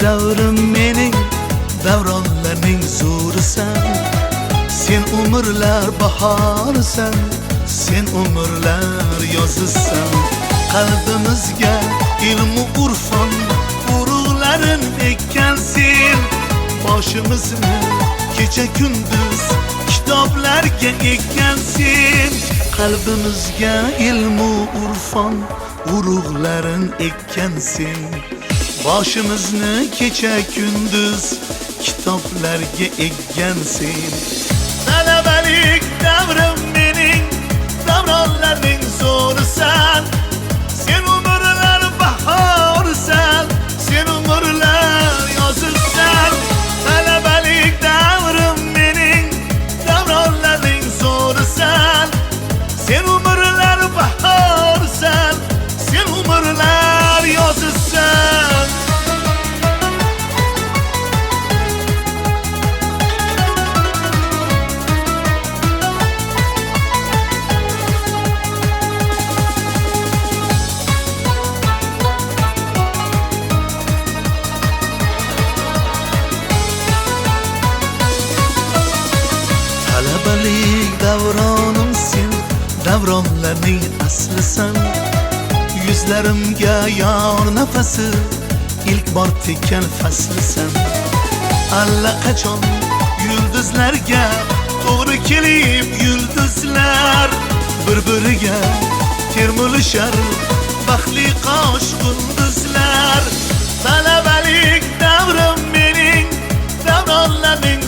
davrim mening, davronlarning zo'risan. Sen umrlar bahorisan, sen umrlar yozisan. Qalbimizga ilmu urfon urug'larin ekkan sen. Boshimizni kecha kunduz kitoblarga ekkan sen. Qalbimizga ilmu urfon urug'larin ekkan sen. Boshimizni kecha kunduz kitoblarga ekkan sen. Talabalik davrim mening, davronlarning zo'risan. Sen umrlar bahorisan, sen umrlar yozilsan. Talabalik davrim mening, davronlarning zo'risan. Sen umrlar bahorisan, sen umrlar yozilsan. Talabalik davronim sen, davronlarning aslisan. Yuzlarimga yor nafasi ilk bor tekkan faslisan. Allaqachon yulduzlarga to'g'ri kelib yulduzlar bir-biriga termulishar baxtli qosh qulduzlar. Talabalik davrim mening, davronlarning